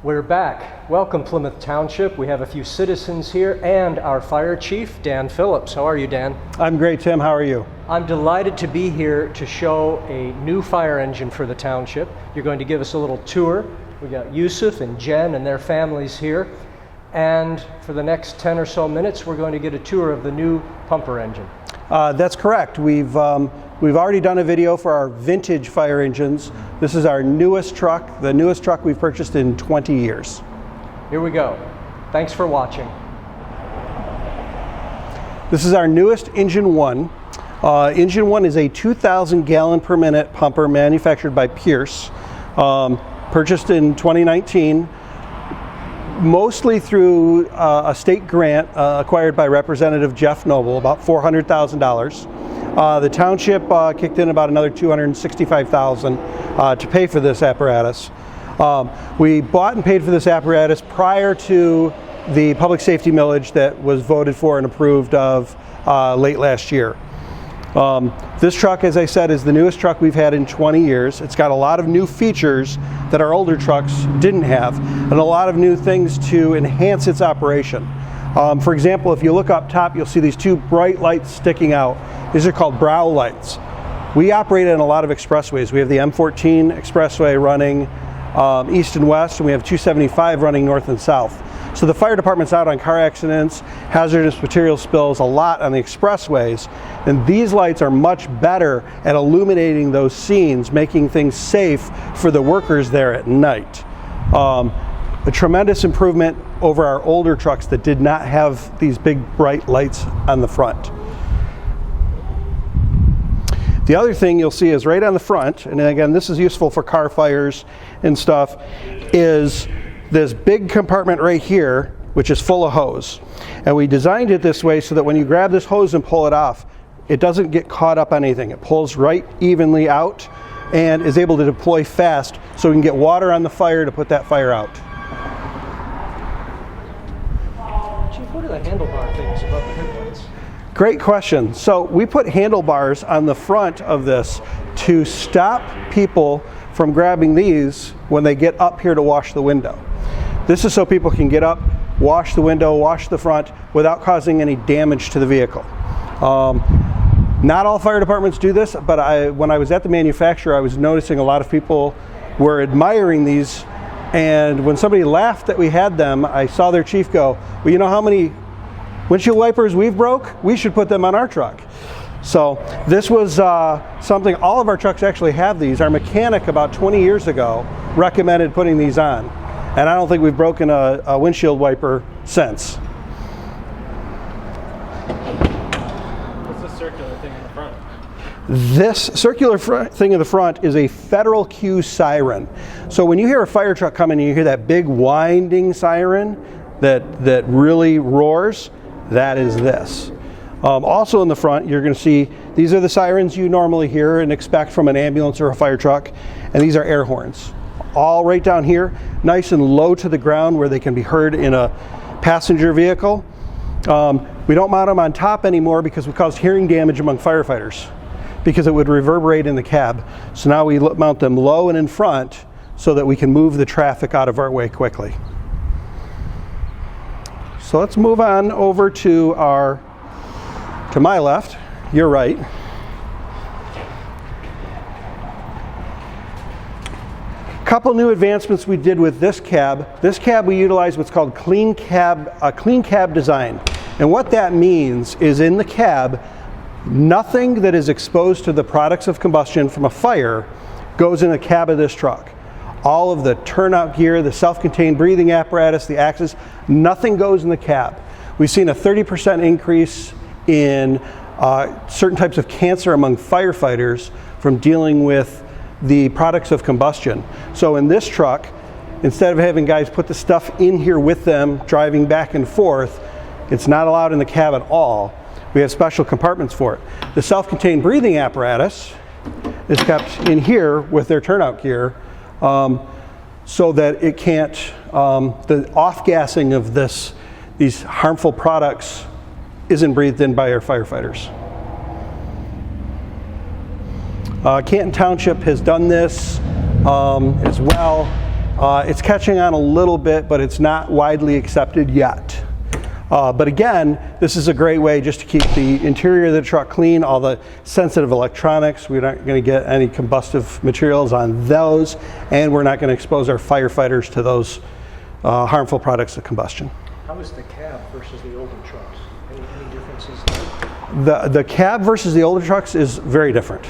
We're back. Welcome, Plymouth Township. We have a few citizens here and our fire chief, Dan Phillips. How are you, Dan? I'm great, Tim. How are you? I'm delighted to be here to show a new fire engine for the township. You're going to give us a little tour. We got Yusuf and Jen and their families here. And for the next 10 or so minutes, we're going to get a tour of the new pumper engine. That's correct. We've already done a video for our vintage fire engines. This is our newest truck, the newest truck we've purchased in 20 years. Here we go. Thanks for watching. This is our newest Engine 1. Engine 1 is a 2,000 gallon per minute pumper manufactured by Pierce, purchased in 2019. Mostly through a state grant acquired by Representative Jeff Noble, about $400,000. The township kicked in about another $265,000 to pay for this apparatus. We bought and paid for this apparatus prior to the public safety millage that was voted for and approved of late last year. This truck, as I said, is the newest truck we've had in 20 years. It's got a lot of new features that our older trucks didn't have, and a lot of new things to enhance its operation. For example, if you look up top, you'll see these two bright lights sticking out. These are called brow lights. We operate in a lot of expressways. We have the M14 expressway running east and west, and we have 275 running north and south. So the fire department's out on car accidents, hazardous material spills, a lot on the expressways, and these lights are much better at illuminating those scenes, making things safe for the workers there at night. A tremendous improvement over our older trucks that did not have these big bright lights on the front. The other thing you'll see is right on the front, and again this is useful for car fires and stuff, is this big compartment right here, which is full of hose. And we designed it this way so that when you grab this hose and pull it off, it doesn't get caught up on anything. It pulls right evenly out and is able to deploy fast so we can get water on the fire to put that fire out. Chief, what are the handlebar things above the headlights? Great question. So we put handlebars on the front of this to stop people from grabbing these when they get up here to wash the window. This is so people can get up, wash the window, wash the front without causing any damage to the vehicle. Not all fire departments do this, but when I was at the manufacturer, I was noticing a lot of people were admiring these, and when somebody laughed that we had them, I saw their chief go, well, you know how many windshield wipers we've broke? We should put them on our truck. So this was something, all of our trucks actually have these. Our mechanic about 20 years ago recommended putting these on. And I don't think we've broken a windshield wiper since. What's the circular thing in the front? This circular thing in the front is a Federal Q siren. So when you hear a fire truck coming and you hear that big winding siren that really roars, that is this. Also in the front, you're going to see these are the sirens you normally hear and expect from an ambulance or a fire truck, and these are air horns. All right down here, nice and low to the ground where they can be heard in a passenger vehicle. We don't mount them on top anymore because we caused hearing damage among firefighters because it would reverberate in the cab. So now we mount them low and in front so that we can move the traffic out of our way quickly. So let's move on over to my left, your right. Couple new advancements we did with this cab. This cab we utilize what's called a clean cab design. And what that means is in the cab, nothing that is exposed to the products of combustion from a fire goes in the cab of this truck. All of the turnout gear, the self-contained breathing apparatus, the axles, nothing goes in the cab. We've seen a 30% increase in certain types of cancer among firefighters from dealing with the products of combustion. So in this truck, instead of having guys put the stuff in here with them, driving back and forth, it's not allowed in the cab at all. We have special compartments for it. The self-contained breathing apparatus is kept in here with their turnout gear so that it can't, the off-gassing of these harmful products isn't breathed in by our firefighters. Canton Township has done this as well. It's catching on a little bit, but it's not widely accepted yet. But again, this is a great way just to keep the interior of the truck clean, all the sensitive electronics. We're not going to get any combustive materials on those, and we're not going to expose our firefighters to those harmful products of combustion. How is the cab versus the older trucks? Any differences there? The cab versus the older trucks is very different.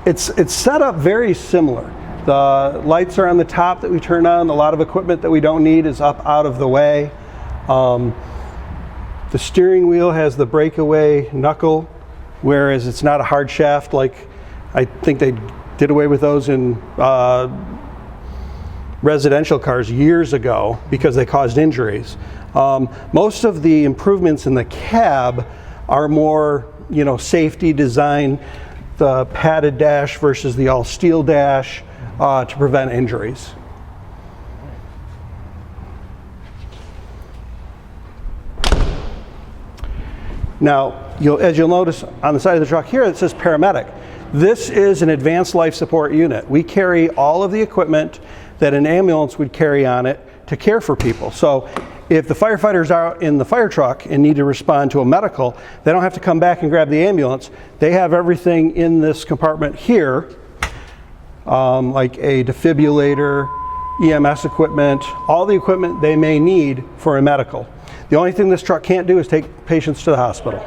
It's set up very similar. The lights are on the top that we turn on. A lot of equipment that we don't need is up out of the way. The steering wheel has the breakaway knuckle, whereas it's not a hard shaft like I think they did away with those in residential cars years ago because they caused injuries. Most of the improvements in the cab are more, safety design, the padded dash versus the all steel dash to prevent injuries. Now, as you'll notice on the side of the truck here, it says paramedic. This is an advanced life support unit. We carry all of the equipment that an ambulance would carry on it to care for people. So if the firefighters are in the fire truck and need to respond to a medical, they don't have to come back and grab the ambulance. They have everything in this compartment here, like a defibrillator, EMS equipment, all the equipment they may need for a medical. The only thing this truck can't do is take patients to the hospital.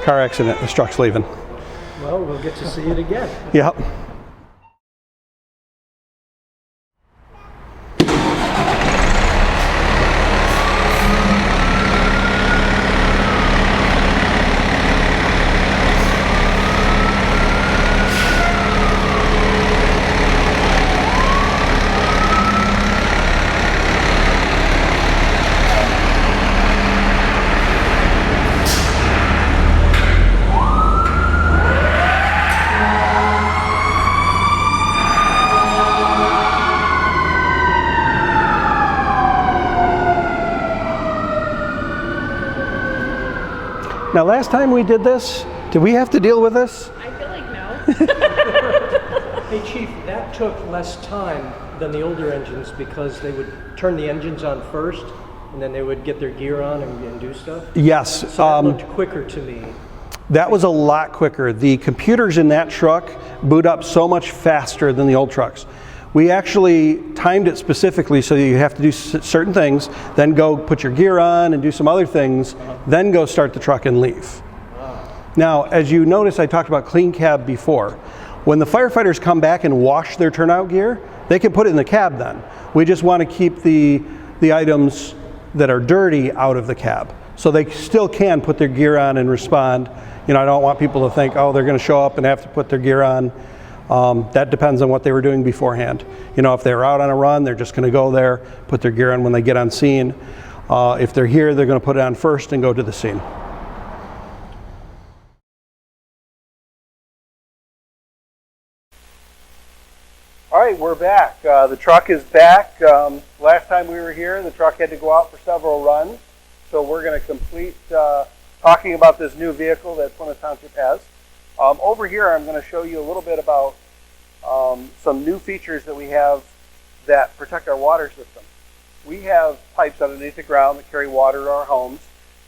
Car accident, this truck's leaving. Well, we'll get to see it again. Yep. Now, last time we did this, did we have to deal with this? I feel like no. Hey Chief, that took less time than the older engines because they would turn the engines on first and then they would get their gear on and do stuff? Yes. So that looked quicker to me. That was a lot quicker. The computers in that truck boot up so much faster than the old trucks. We actually timed it specifically so you have to do certain things, then go put your gear on and do some other things, then go start the truck and leave. Now, as you notice, I talked about clean cab before. When the firefighters come back and wash their turnout gear, they can put it in the cab then. We just want to keep the items that are dirty out of the cab. So they still can put their gear on and respond. I don't want people to think, oh, they're going to show up and have to put their gear on. That depends on what they were doing beforehand. If they're out on a run, they're just going to go there, put their gear on when they get on scene. If they're here, they're going to put it on first and go to the scene. All right, we're back. The truck is back. Last time we were here, the truck had to go out for several runs. So we're going to complete talking about this new vehicle that Plymouth Township has. Over here, I'm going to show you a little bit about some new features that we have that protect our water system. We have pipes underneath the ground that carry water to our homes,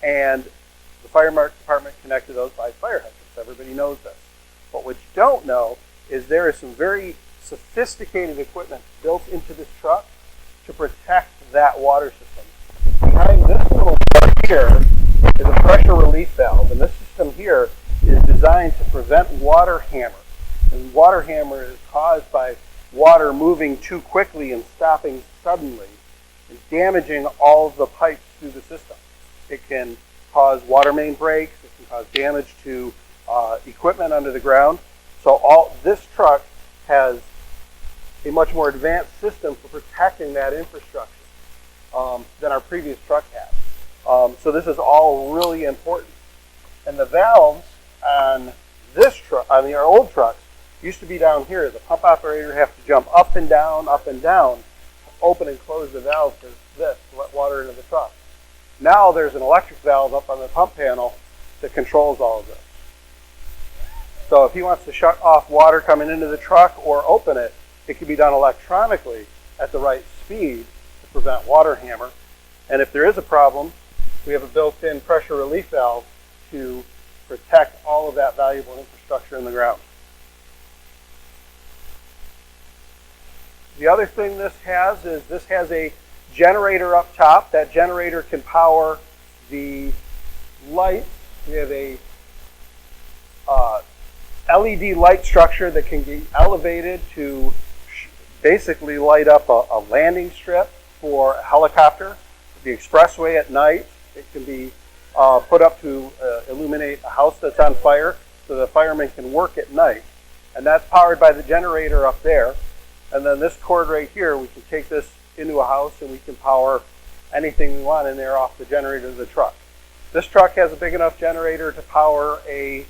and the fire department connected those by fire hydrants. Everybody knows this. But what you don't know is there is some very sophisticated equipment built into this truck to protect that water system. Behind this little part here is a pressure relief valve, and this system here is designed to prevent water hammer. And water hammer is caused by water moving too quickly and stopping suddenly and damaging all of the pipes through the system. It can cause water main breaks, it can cause damage to equipment under the ground. So this truck has a much more advanced system for protecting that infrastructure than our previous truck had. So this is all really important. And the valves on this truck, our old trucks, used to be down here. The pump operator would have to jump up and down, open and close the valve for this to let water into the truck. Now there's an electric valve up on the pump panel that controls all of this. So if he wants to shut off water coming into the truck or open it, it can be done electronically at the right speed to prevent water hammer. And if there is a problem, we have a built-in pressure relief valve to protect all of that valuable infrastructure in the ground. The other thing this has is this has a generator up top. That generator can power the lights. We have a LED light structure that can be elevated to basically light up a landing strip for a helicopter, the expressway at night. It can be put up to illuminate a house that's on fire so the firemen can work at night. And that's powered by the generator up there. And then this cord right here, we can take this into a house and we can power anything we want in there off the generator of the truck. This truck has a big enough generator to power an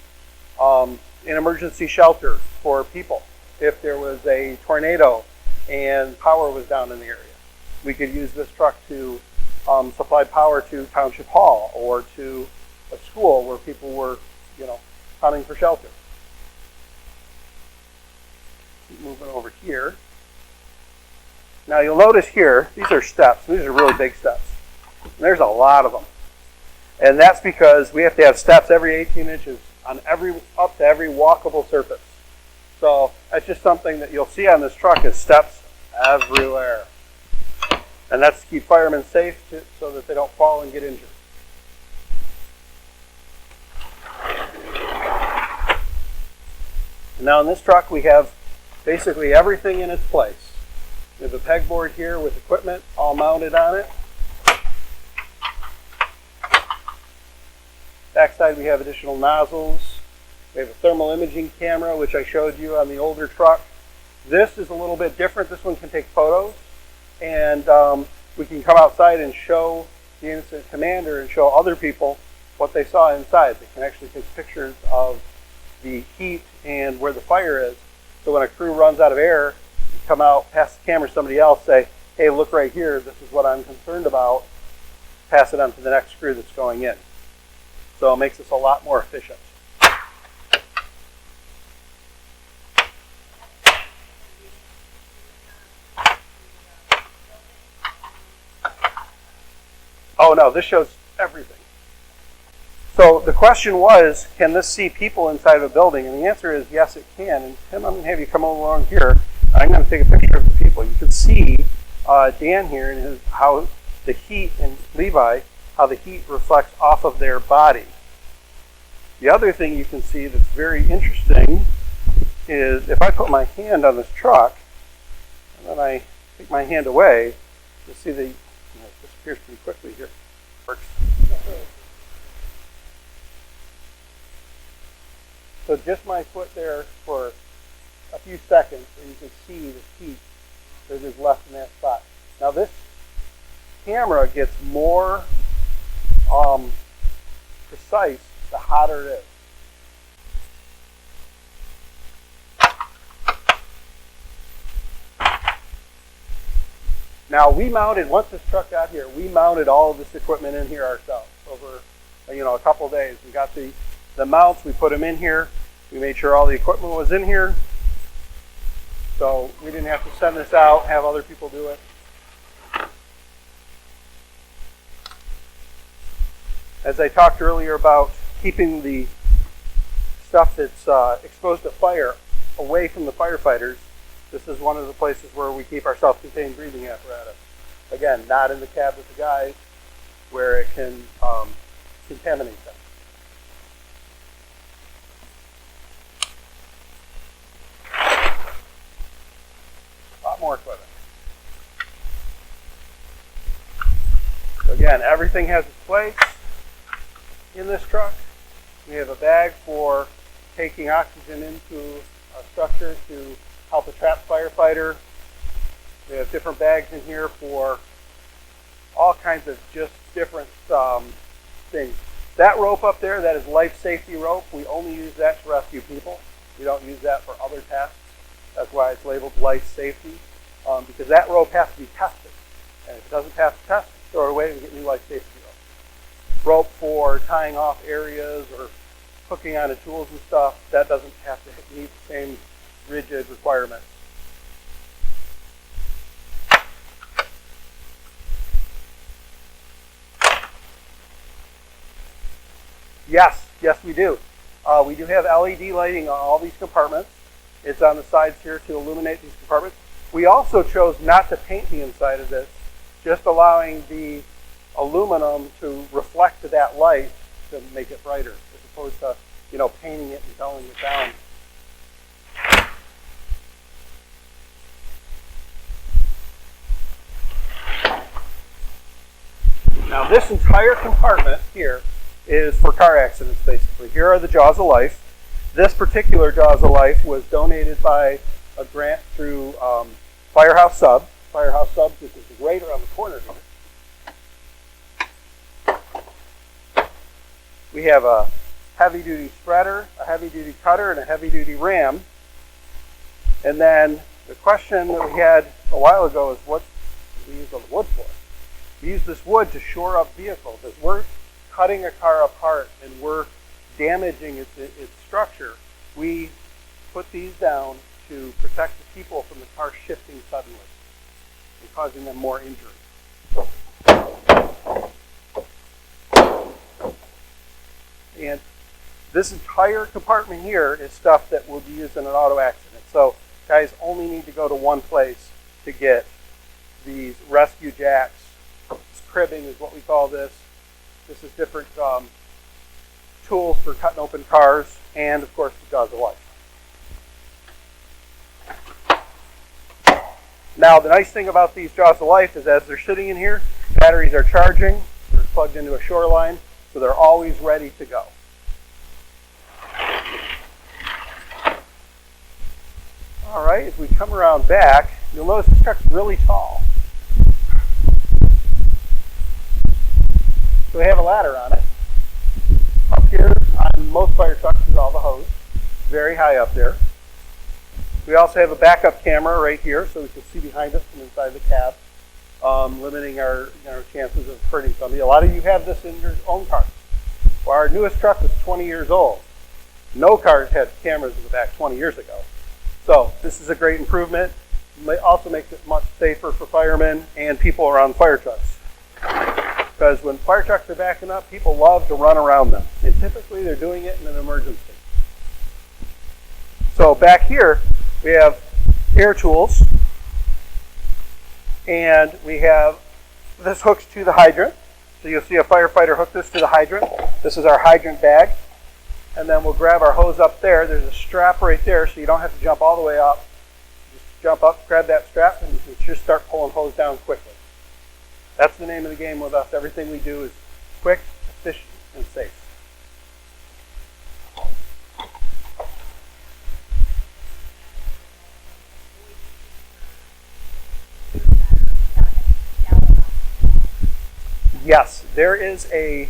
emergency shelter for people. If there was a tornado and power was down in the area, we could use this truck to supply power to Township Hall or to a school where people were, hunting for shelter. Keep moving over here. Now you'll notice here, these are steps. These are really big steps. And there's a lot of them. And that's because we have to have steps every 18 inches on up to every walkable surface. So that's just something that you'll see on this truck is steps everywhere. And that's to keep firemen safe so that they don't fall and get injured. And now in this truck we have basically everything in its place. We have a pegboard here with equipment all mounted on it. Backside we have additional nozzles. We have a thermal imaging camera, which I showed you on the older truck. This is a little bit different. This one can take photos. And we can come outside and show the incident commander and show other people what they saw inside. They can actually take pictures of the heat and where the fire is. So when a crew runs out of air, you come out, pass the camera to somebody else, say, hey, look right here, this is what I'm concerned about. Pass it on to the next crew that's going in. So it makes us a lot more efficient. Oh no, this shows everything. So the question was, can this see people inside of a building? And the answer is yes, it can. And Tim, I'm going to have you come along here. I'm going to take a picture of the people. You can see Dan here and how the heat, and Levi, how the heat reflects off of their body. The other thing you can see that's very interesting is if I put my hand on this truck and then I take my hand away, you'll see it disappears pretty quickly here. Works. So just my foot there for a few seconds, and you can see the heat that is left in that spot. Now this camera gets more precise the hotter it is. Now we mounted, once this truck got here, we mounted all of this equipment in here ourselves over a couple of days. We got the mounts, we put them in here. We made sure all the equipment was in here. So we didn't have to send this out, have other people do it. As I talked earlier about keeping the stuff that's exposed to fire away from the firefighters, this is one of the places where we keep our self-contained breathing apparatus. Again, not in the cab with the guys where it can contaminate them. A lot more equipment. So again, everything has its place in this truck. We have a bag for taking oxygen into a structure to help a trapped firefighter. We have different bags in here for all kinds of just different things. That rope up there, that is life safety rope. We only use that to rescue people. We don't use that for other tasks. That's why it's labeled life safety, because that rope has to be tested. And if it doesn't pass the test, throw it away and get new life safety rope. rope for tying off areas or hooking onto tools and stuff. That doesn't have to meet the same rigid requirements. Yes, we do. We do have LED lighting on all these compartments. It's on the sides here to illuminate these compartments. We also chose not to paint the inside of this, just allowing the aluminum to reflect to that light to make it brighter, as opposed to, painting it and dulling it down. Now this entire compartment here is for car accidents, basically. Here are the Jaws of Life. This particular Jaws of Life was donated by a grant through Firehouse Subs. Firehouse Subs, which is right around the corner here. We have a heavy-duty spreader, a heavy-duty cutter, and a heavy-duty ram. And then the question that we had a while ago is, what do we use all the wood for? We use this wood to shore up vehicles. As we're cutting a car apart and we're damaging its structure, we put these down to protect the people from the car shifting suddenly and causing them more injury. And this entire compartment here is stuff that will be used in an auto accident. So guys only need to go to one place to get these rescue jacks. This cribbing is what we call this. This is different tools for cutting open cars, and of course the Jaws of Life. Now the nice thing about these Jaws of Life is as they're sitting in here, batteries are charging, they're plugged into a shoreline, so they're always ready to go. All right, as we come around back, you'll notice this truck's really tall. So we have a ladder on it. Up here on most fire trucks is all the hose, very high up there. We also have a backup camera right here so we can see behind us from inside the cab, limiting our chances of hurting somebody. A lot of you have this in your own cars. Well, our newest truck was 20 years old. No cars had cameras in the back 20 years ago. So this is a great improvement. It also makes it much safer for firemen and people around fire trucks. Because when fire trucks are backing up, people love to run around them. And typically they're doing it in an emergency. So back here, we have air tools. And we have, this hooks to the hydrant. So you'll see a firefighter hook this to the hydrant. This is our hydrant bag. And then we'll grab our hose up there. There's a strap right there, so you don't have to jump all the way up. Just jump up, grab that strap, and you can just start pulling hose down quickly. That's the name of the game with us. Everything we do is quick, efficient, and safe. Yes, there is a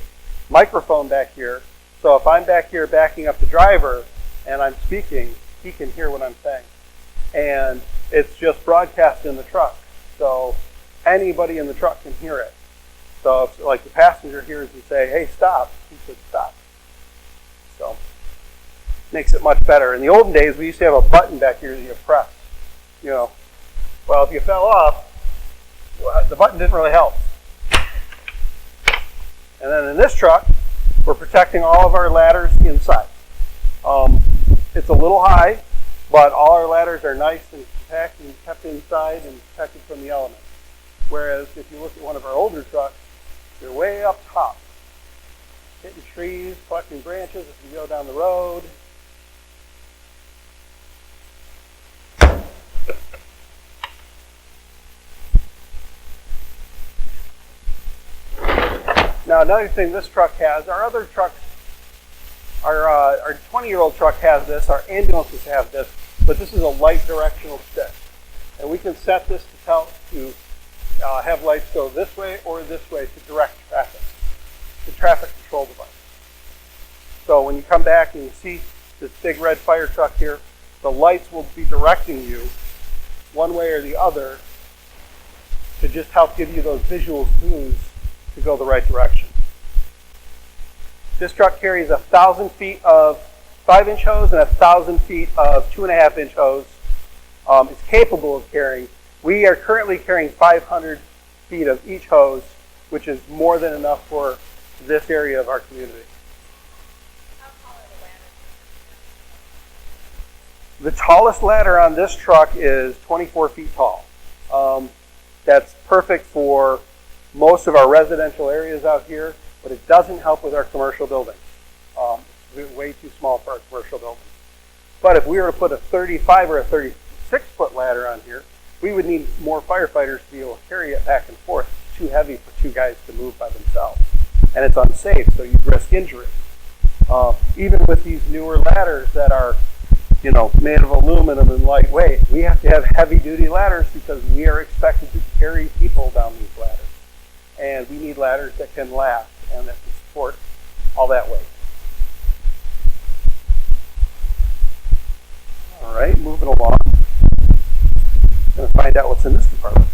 microphone back here. So if I'm back here backing up the driver and I'm speaking, he can hear what I'm saying. And it's just broadcast in the truck. So anybody in the truck can hear it. So if like the passenger hears me say, hey, stop, he should stop. So makes it much better. In the olden days, we used to have a button back here that you press. Well, if you fell off, the button didn't really help. And then in this truck, we're protecting all of our ladders inside. It's a little high, but all our ladders are nice and compact and kept inside and protected from the elements. Whereas if you look at one of our older trucks, they're way up top, hitting trees, collecting branches as we go down the road. Now another thing this truck has, our other trucks, our 20-year-old truck has this, our ambulances have this, but this is a light directional stick. And we can set this to have lights go this way or this way to direct traffic. It's a traffic control device. So when you come back and you see this big red fire truck here, the lights will be directing you one way or the other to just help give you those visual clues to go the right direction. This truck carries 1,000 feet of 5-inch hose and 1,000 feet of 2.5-inch hose. It's capable of carrying. We are currently carrying 500 feet of each hose, which is more than enough for this area of our community. How tall are the ladders? The tallest ladder on this truck is 24 feet tall. That's perfect for most of our residential areas out here, but it doesn't help with our commercial buildings. It's way too small for our commercial buildings. But if we were to put a 35 or a 36-foot ladder on here, we would need more firefighters to be able to carry it back and forth. It's too heavy for 2 guys to move by themselves. And it's unsafe, so you risk injury. Even with these newer ladders that are, made of aluminum and lightweight, we have to have heavy-duty ladders because we are expected to carry people down these ladders. And we need ladders that can last and that can support all that weight. All right, moving along. Going to find out what's in this compartment.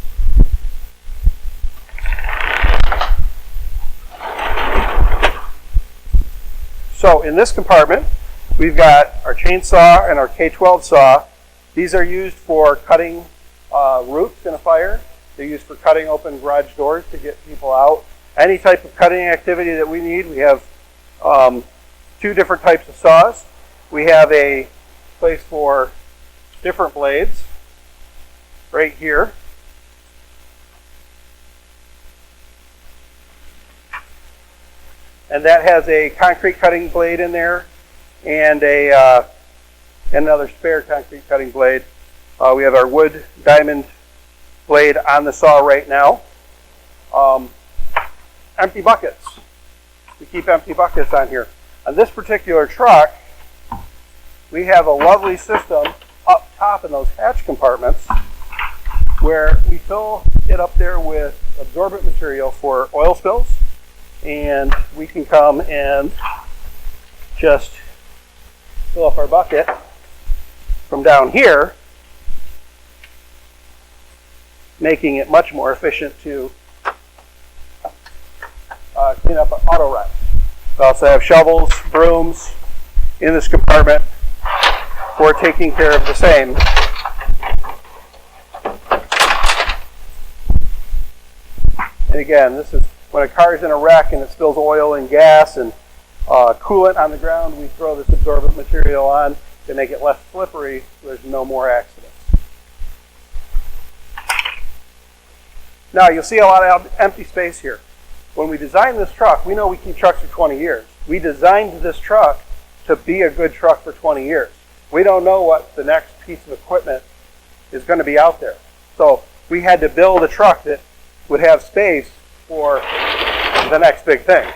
So in this compartment, we've got our chainsaw and our K12 saw. These are used for cutting roofs in a fire. They're used for cutting open garage doors to get people out. Any type of cutting activity that we need, we have 2 different types of saws. We have a place for different blades right here. And that has a concrete cutting blade in there and another spare concrete cutting blade. We have our wood diamond blade on the saw right now. Empty buckets. We keep empty buckets on here. On this particular truck, we have a lovely system up top in those hatch compartments where we fill it up there with absorbent material for oil spills, and we can come and just fill up our bucket from down here, making it much more efficient to clean up auto wrecks. We also have shovels, brooms in this compartment for taking care of the same. And again, this is when a car is in a wreck and it spills oil and gas and coolant on the ground, we throw this absorbent material on to make it less slippery so there's no more accidents. Now you'll see a lot of empty space here. When we designed this truck, we know we keep trucks for 20 years. We designed this truck to be a good truck for 20 years. We don't know what the next piece of equipment is going to be out there. So we had to build a truck that would have space for the next big thing.